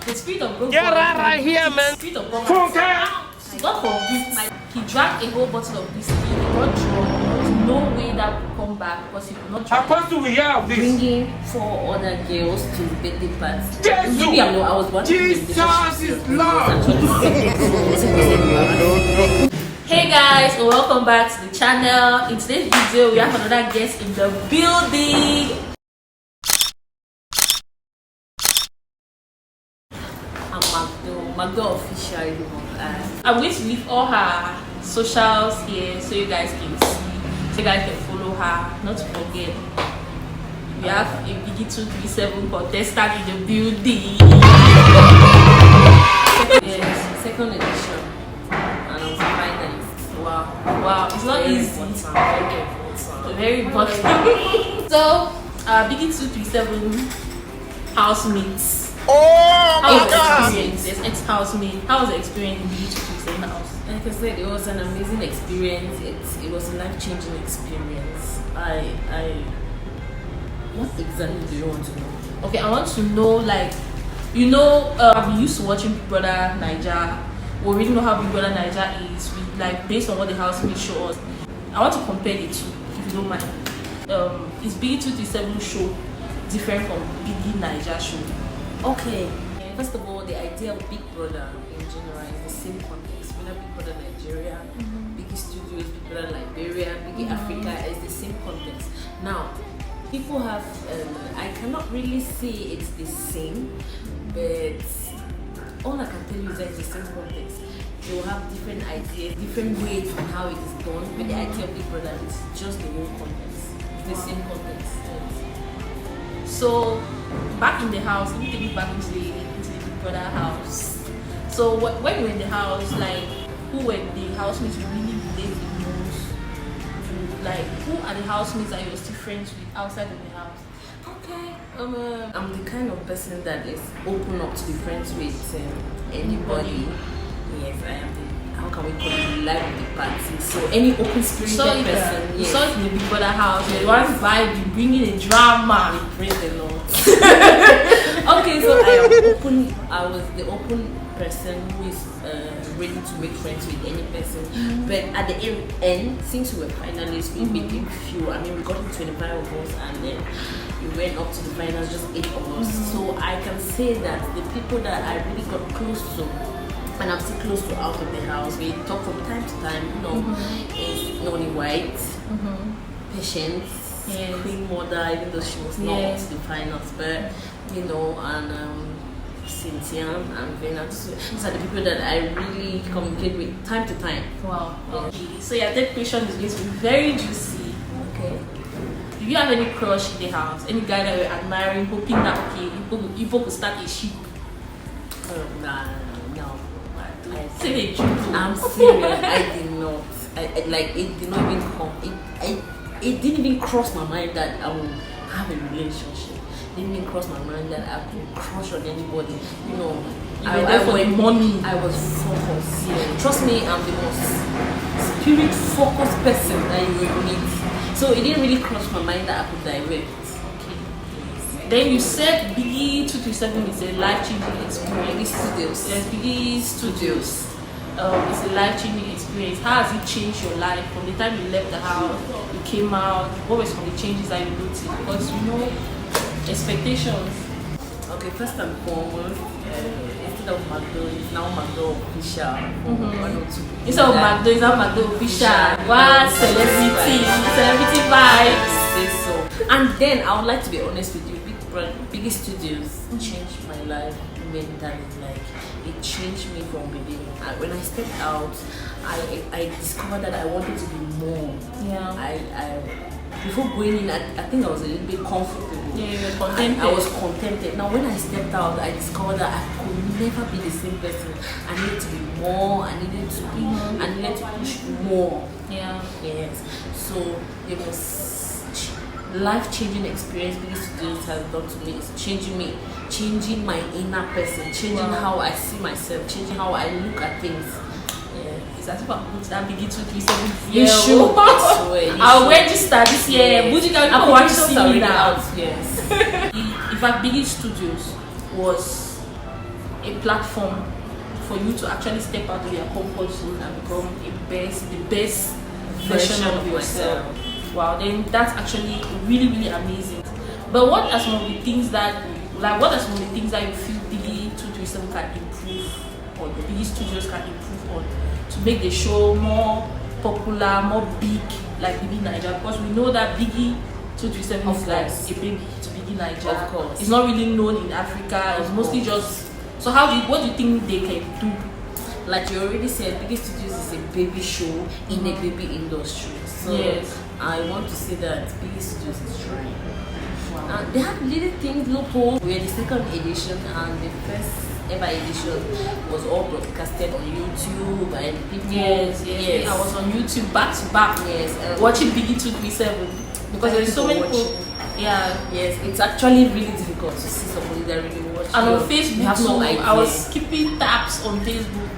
The spirit of broke. Get right here, man. Spirit of poverty. He got convinced. He drank a whole bottle of whiskey. He got drunk. There was no way that would come back because he could not drink. Apostle, we have this. Bringing 4 other girls to his birthday party. Jesus. Maybe I was one. Jesus is Lord. Hey guys, welcome back to the channel. In today's video, we have another guest in the building. I'm Magdo official. I'm going to leave all her socials here so you guys can see, so you guys can follow her. Not to forget, we have a biggy 237 contestant in the building. Yes, second edition. And I'm finalist. Wow, it's not easy. Very important. So, biggy 237 housemates. Oh How my was the God! experience? Yes, ex-housemate. How was the experience in biggy 237 house? Like I said, it was an amazing experience. It was a life-changing experience. What exactly do you want to know? Okay, I want to know, like, you know, I've been used to watching Big Brother Naija. We already know how Big Brother Naija is, like, based on what the housemates show us. I want to compare the two, if you don't mind. Is biggy 237 show different from Biggy Naija show? Okay. First of all, the idea of Big Brother in general is the same context. Whether Big Brother Nigeria, Biggy Studios, Big Brother Liberia, Biggy Africa is the same context. Now, people have, I cannot really say it's the same, but all I can tell you is that it's the same context. They will have different ideas, different ways on how it is done, but the idea of Big Brother is just the whole context. It's the same context. So, back in the house, let me take you back into the Big Brother house. So, when you were in the house, like, who were the housemates you really relate the most to? Like, who are the housemates that you're still friends with outside of the house? Okay, I'm the kind of person that is open up to be friends with anybody. Yes, I am the, how can we call it, the life of the party. So any open spirited person. You saw it in the Big Brother house. You want to vibe, you bring in a drama. Praise the Lord. Okay, so I am open. I was the open person who is ready to make friends with any person. But at the end, since we were finalists, we became few. I mean, we got to 25 of us, and then we went up to the finals, just 8 of us. So I can say that the people that I really got close to, and I'm still close to out of the house, we talk from time to time, you know, is Noni White, Patience, Queen Mother, even though she was not the finals, but you know, and Cynthia and Vena. These are the people that I really communicate with time to time. Wow. Okay. So your third question is going to be very juicy. Okay. Do you have any crush in the house? Any guy that you're admiring, hoping that okay, you could start a ship? No. Say the truth. I'm serious. I did not. Like it did not even come. It didn't even cross my mind that I would have a relationship. It didn't even cross my mind that I could crush on anybody. You know, I was focused. Yeah. Trust me, I'm the most spirit focused person that you will meet. So it didn't really cross my mind that I could direct. Then you said biggy 237 is a life-changing experience. Biggy Studios. Yes, Biggy Studios. It's a life-changing experience. How has it changed your life from the time you left the house, you came out? What were some of the changes that you noticed? Because you know, expectations. Okay, first and foremost, instead of Magdo, it's now Magdo official. 102. Instead of Magdo, it's now Magdo official. What celebrity vibes. Say so. And then I would like to be honest with you. Biggy Studios changed my life mentally. Like it changed me from within. When I stepped out, I discovered that I wanted to be more. Yeah. I before going in, I think I was a little bit comfortable. Yeah, you were contented. I was contented. Now when I stepped out, I discovered that I could never be the same person. I needed to be more. I needed to push more. Yeah. Yes. So it was life-changing experience Biggy Studios has done to me. It's changing my inner person, changing how I see myself, changing how I look at things. It's as if I put that biggy 237. You should. I'll register this year. Buji, can you want to see me now? Yes. In fact, Biggy Studios was a platform for you to actually step out of your comfort zone and become the best version of yourself. Wow, then that's actually really, really amazing. But what are some of the things that you feel Biggy 237 can improve, or the Biggy Studios can improve on to make the show more popular, more big, like Biggy Nigeria? Because we know that Biggy 237 is like a baby to Biggy Nigeria. Of course. It's not really known in Africa. It's mostly just. So what do you think they can do? Like you already said, Biggy Studios is a baby show in a baby industry. So Yes. I want to say that Biggy Studios is trying. They have little things, loopholes. We are the second edition, and the first ever edition was all broadcasted on YouTube and people. Yes. I was on YouTube back to back. Yes. Watching Biggy 237 because there's so many people. Yeah. Yes, it's actually really difficult to see somebody that really watches. And on Facebook, you have no idea. I was skipping tabs on Facebook.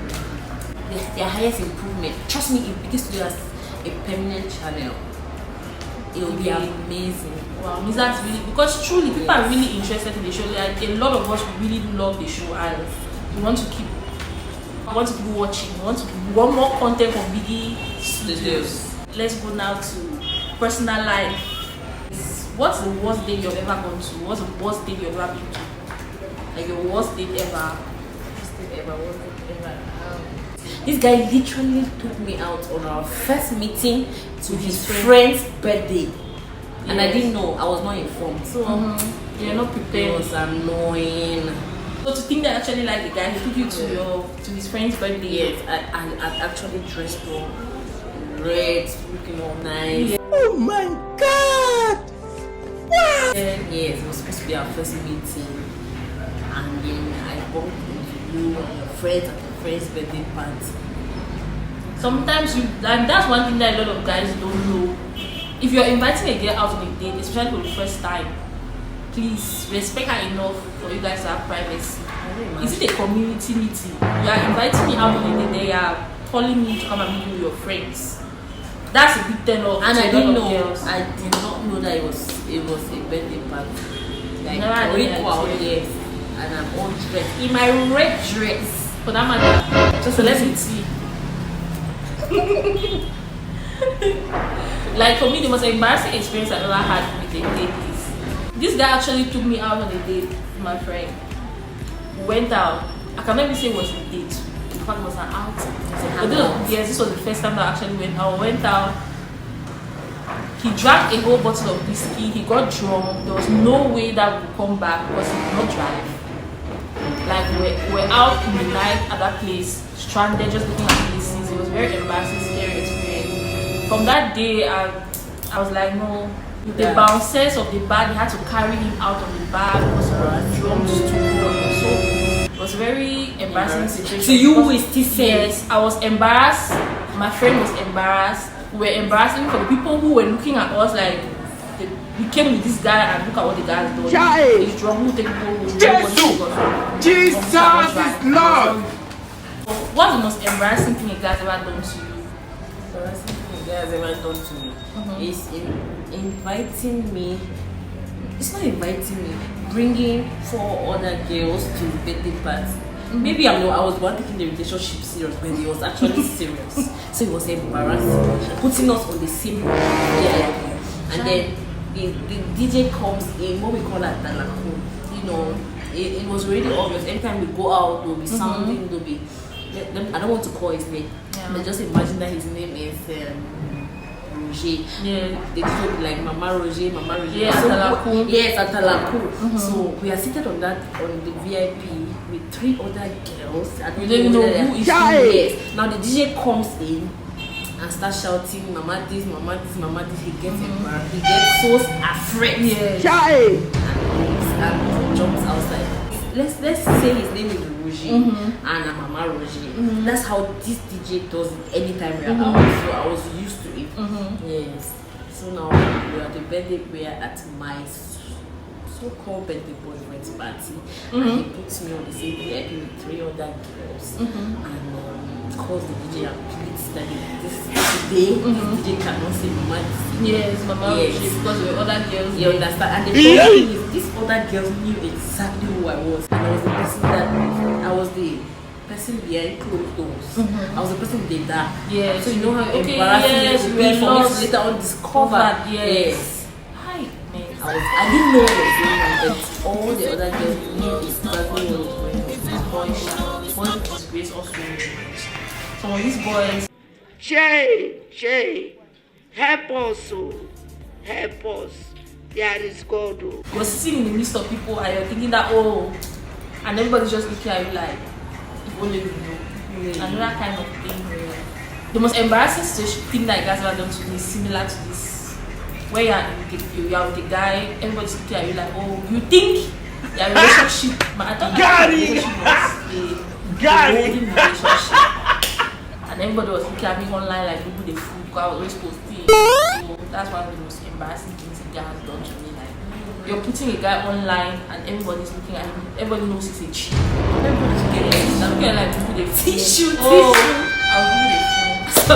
Their highest improvement. Trust me, if Biggy Studios has a permanent channel, it will be amazing. Wow, that's really, because truly people are really interested in the show. Like a lot of us really do love the show, and we want to keep watching. We want more content from Biggy Studios. Let's go now to personal life. What's the worst day you've ever gone to? What's the worst day you've ever been to? Like your worst day ever? This guy literally took me out on our first meeting to his friend's birthday. And I didn't know, I was not informed. So you're not prepared. It was annoying. So to think that actually like the guy who took you to his friend's birthday. Yes, I actually dressed up red, looking all nice. Yeah. Oh my God! Wow! Yes, it was supposed to be our first meeting. And then I bumped into you and your friends at your friend's birthday party. Sometimes that's one thing that a lot of guys don't know. If you're inviting a girl out on a date, especially for the first time, please respect her enough for you guys to have privacy. Is it a community meeting? You are inviting me out on a date, they are calling me to come and meet with your friends. That's a big turn off. And I didn't know. Girls. I did not know that it was a birthday party. Like yes, and I'm all dressed in my red dress. For that matter, just let me see. Like for me, the most embarrassing experience I've ever had with a date is this guy actually took me out on a date with my friend. We went out. I cannot even say it was a date. In fact, it was an outing. This was the first time that I actually went out. We went out. He drank a whole bottle of whiskey. He got drunk. There was no way that we would come back because he could not drive. Like we're out in the night at that place, stranded, just looking at places. It was very embarrassing, scary experience. From that day, I was like, no. The bouncers of the bar, they had to carry him out of the bar because he was drunk to So it was very embarrassing situation. So you were still saying? Yes, I was embarrassed. My friend was embarrassed. We were embarrassing for the people who were looking at us like. We came with this guy and look at what the guy's doing. He's drunk, who take people. Jesus is Lord! What's the most embarrassing thing a guy's ever done to you? Embarrassing thing a guy has ever done to me is inviting me. It's not inviting me, bringing 4 other girls to the birthday party. Maybe I was the one taking the relationship serious, but it was actually serious. So it was embarrassing, putting us on the same level. And then the DJ comes in, what we call that talaku. You know, it was already obvious. Anytime we go out, there'll be sounding, there'll be. I don't want to call his name, but just imagine that his name is Roger. Yeah. The DJ will be like Mama Roger. Yeah, Atalaku. Yes, Atalaku. So we are seated on the VIP with 3 other girls. I don't even know who is who. Yes. Now the DJ comes in and start shouting, Mama this, Mama this, Mama this. He gets embarrassed. He gets so afraid. And jumps outside. Let's say his name is Roger and I'm Mama Roger. That's how this DJ does it anytime we are out. So I was used to it. Yes. So now we are at the birthday prayer at my so-called birthday boyfriend's party, and he puts me on the same VIP with 3 other girls, and calls the DJ and pleads that this day the DJ cannot say Mama. Yes, Mama. Yes, because there were other girls. You understand? And the funny thing is, these other girls knew exactly who I was, and I was the person that I person behind closed doors. I was the person they dark. Yes. So you know how Okay, embarrassing yes, it you would be were for me to lost. later on discover. Covered, yes. Yes. Hi, man. I didn't know what was going on, but all the other girls knew exactly what was going on. Boys disgrace also. Some of these boys. Jay, help us, oh. Help us. There is God. Oh. You're sitting in the midst of people and you're thinking that, oh, and everybody's just looking at you like, if only you know. Another kind of thing. The most embarrassing thing that guys have done to me is similar to this. Where you are with a guy, everybody's looking at you like, oh, you think your relationship, but I thought that relationship was a golden relationship. And everybody was looking at me online like people they fool because I was always posting. So that's one of the most embarrassing things a guy has done to me. Like you're putting a guy online and everybody's looking at him, everybody knows he's a cheat. Everybody's getting it. I'm looking at like people they fool. Tissue. I'll do the fool. So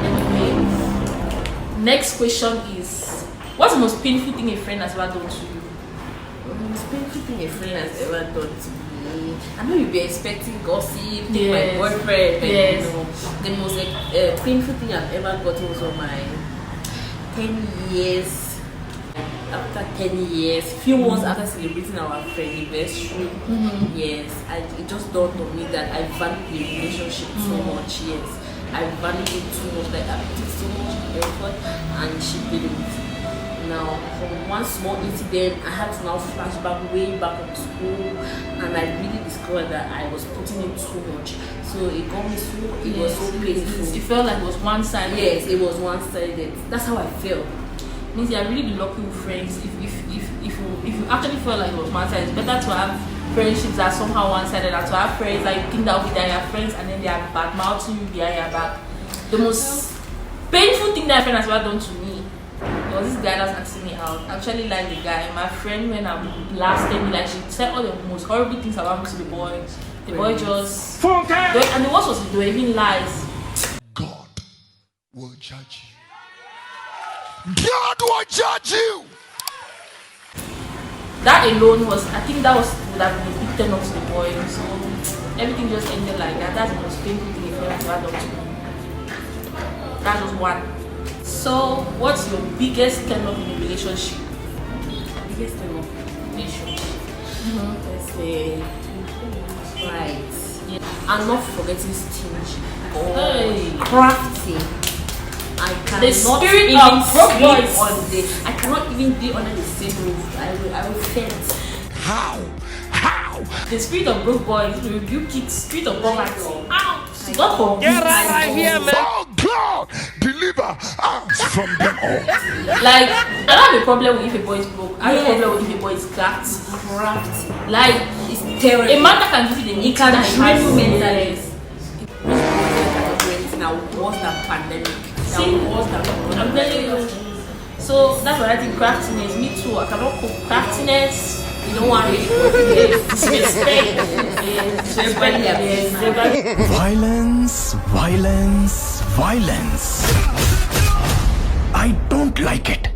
anyway, next question is, what's the most painful thing a friend has ever done to you? The most painful thing a friend has ever done to me. I know you'll be expecting gossip, Yes. my boyfriend, but Yes. you know, the most painful thing I've ever gotten was on my 10 years. After 10 years, few months after celebrating our anniversary, yes, it just dawned on me that I value the relationship so much. Yes, I value it too much. Like I put so much effort, and she didn't. Now, from one small incident, I had to now flashback way back in school, and I really discovered that I was putting in too much. So it got me so. It was so painful. It felt like it was one-sided. Yes, it was one-sided. That's how I felt. Means you are really lucky with friends. If you actually feel like it was one-sided, it's better to have friendships that are somehow one-sided than to have friends that you think that will be there your friends and then they are bad mouthing you behind your back. The most painful thing that a friend has ever done to me, there was this guy that was asking me out. I actually like the guy. My friend, when I blasted me, like she said all the most horrible things about me to the boy. The boy just and the worst was they were even lies. God will judge you. God will judge you. That alone was, I think that would have been a big turn off to the boy. So everything just ended like that. That's the most painful thing a friend has ever done to me. That was one. So what's your biggest turn off in a relationship? Biggest turn off in a relationship. Let's say right. Yeah. I'm not forgetting stingy or crafty. I cannot The spirit even of broke sleep boys. on the. I cannot even be under the same roof. I will faint. How? The spirit of broke boys will rebuke it. Spirit of poverty. Out. God forbid. Get right here, man. Oh God, deliver us from them all. Like, I don't have a problem with if a boy is broke. I have a problem with if a boy is crafty. Crafty. Like, It's terrible. a man that can give you the It can drain you mentally. Yes. Now worse than pandemic. See, I'm telling you. So that's what I think craftiness. Me too. I cannot cook craftiness. You don't want really disrespect. Violence. I don't like it.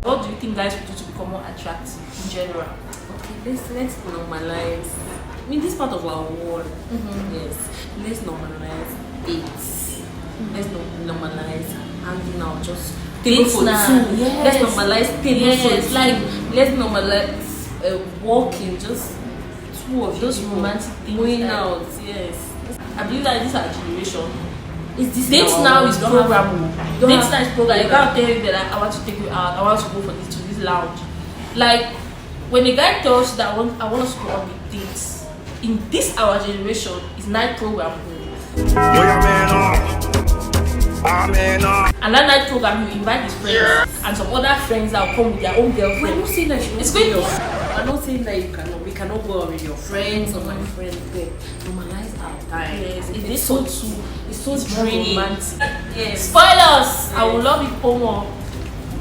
What do you think guys would do to become more attractive in general? Okay, let's normalize. I mean, this part of our world. Yes, let's normalize dates. Let's normalize hanging out just table for two. Yes. Let's normalize table Yes. for like let's normalize walking just two of Those you romantic things. going Like, out. Yes. I believe that this is our generation. Is this Dates now is programmable. don't Dates have- now is programmable. You can't tell you that like, I want to take you out. I want to go for this to this lounge. Like when a guy tells you that I want us to go on the dates in this our generation is night programmable. And that night program, you invite his friends and some other friends that will come with their own We're girlfriend. not saying that you It's won't be going your. to- I'm not saying that we cannot go out with your friends or my friends, but normalize our time. Yes, It's so it's more draining. romantic. Yes. Spoilers! I will love you, Pomo.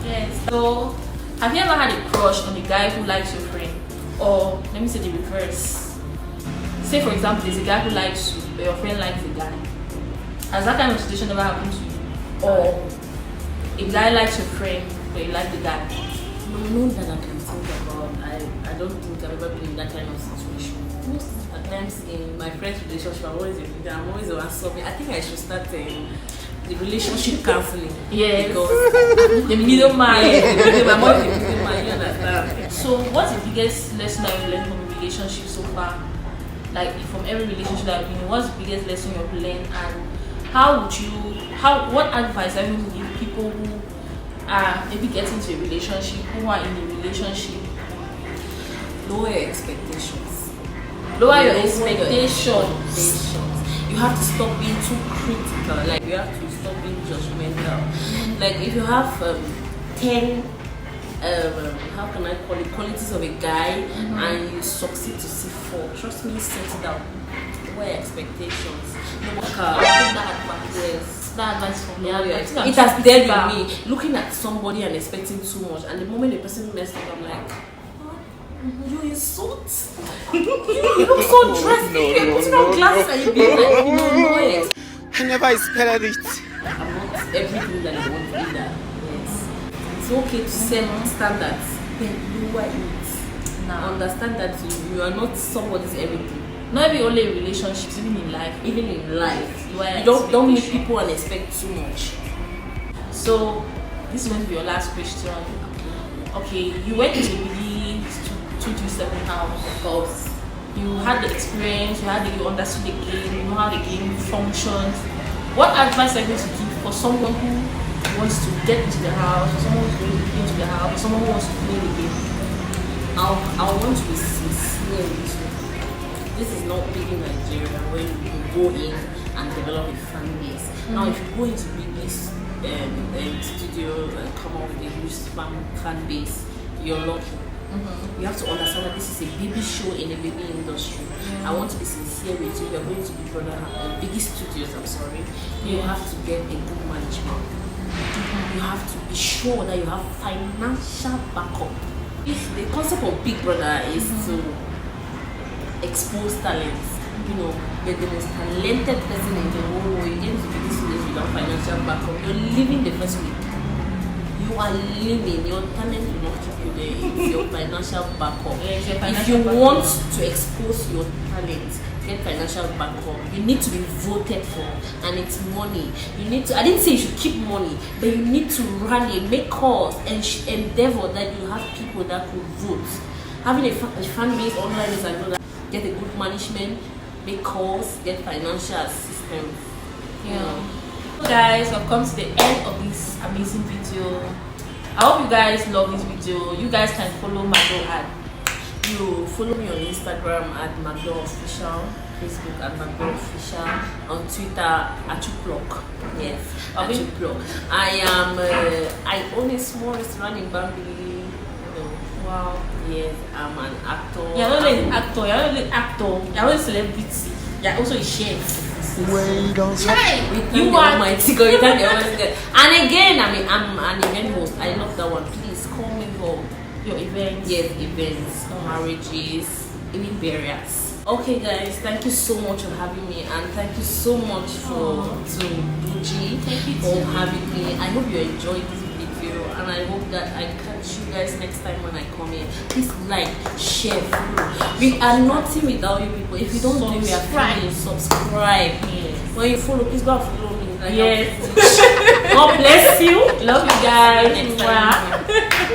Yes. So, have you ever had a crush on a guy who likes your friend? Or let me say the reverse. Say for example, there's a guy who likes you, but your friend likes the guy. Has that kind of situation ever happened to you? Or a guy likes your friend, but you like the guy? No that I can think about. I don't think I've ever been in that kind of situation. Most of the sometimes in my friend's relationship, I'm always the one solving. I think I should start the relationship counseling. Yes. Because The middleman. I'm always the middleman, you understand? So, what's the biggest lesson that you've learned from a relationship so far? Like, from every relationship that you've been in, what's the biggest lesson you've learned, and what advice are you going to give people who are maybe getting into a relationship, who are in a relationship? Lower your expectations. Lower your expectations. You have to stop being too critical. Like, you have to stop being judgmental. Like, if you have 10 how can I call it, qualities of a guy, and you succeed to see 4, trust me, set it down. Lower your expectations. That advice from me. It has dealt with me looking at somebody and expecting too much, and the moment the person messed up, I'm like, you insult. you look so dressed. You're putting on glasses and you're being like, no it. I never expected it. I'm not everything that I want either. Yes. It's okay to set standards, but lower it. Now, Understand that you are not somebody's everything. not be only in relationships, even in life. Even in life, You don't meet people and expect too much. So, this is going to be your last question. Okay, you went into biggy 227 house. Of course. You had the experience, you understood the game, you know how the game functions. What advice are you going to give for someone who wants to get into the house, or someone who's going to get into the house, or someone who wants to play the game? I want to be sincere with you. This is not big in Nigeria where you go in and develop a fan base. Now, if you go into biggest studio and come up with a huge fan base, you're lucky. You have to understand that this is a baby show in the baby industry. I want to be sincere with you. You're going to be biggest studios. I'm sorry. You have to get a good management. You have to be sure that you have financial backup. If the concept of Big Brother is to expose talents, you know, you're the most talented person in the whole world. You get into biggest studios without financial backup. You're living the first week. You are living, your talent will not keep you there. It's your financial backup. If you want to expose your talent, get financial backup. You need to be voted for, and it's money. You need to, I didn't say you should keep money, but you need to rally, make calls, and endeavor that you have people that could vote. Having a fan base online is another. Get a good management, make calls, get financial assistance. You know. Guys, I've come to the end of this amazing video. I hope you guys love this video. You guys can follow Magdo You follow me on Instagram at Magdo official, Facebook at Magdo official, on Twitter at Chuplok. Yes, at Chuplok. I own a small restaurant in Bambi. Wow. Yes, I'm an actor. You're not only an actor, you're not only an actor, you're also a celebrity. You're also a chef. Wait, don't You are mighty God. And again, I'm an event host. I love that one. Please call me for your events. Yes, events, marriages, even burials. Okay, guys, thank you so much for having me, and thank you so much to Buji for having me. I hope you enjoyed this video, and I hope that I catch you guys next time when I come here. Please like, share, follow. We are nothing without you people. If you don't do it, we are free. Subscribe. Yes. When you follow, please go and follow me. Yes. God bless you. Love you guys. Next time.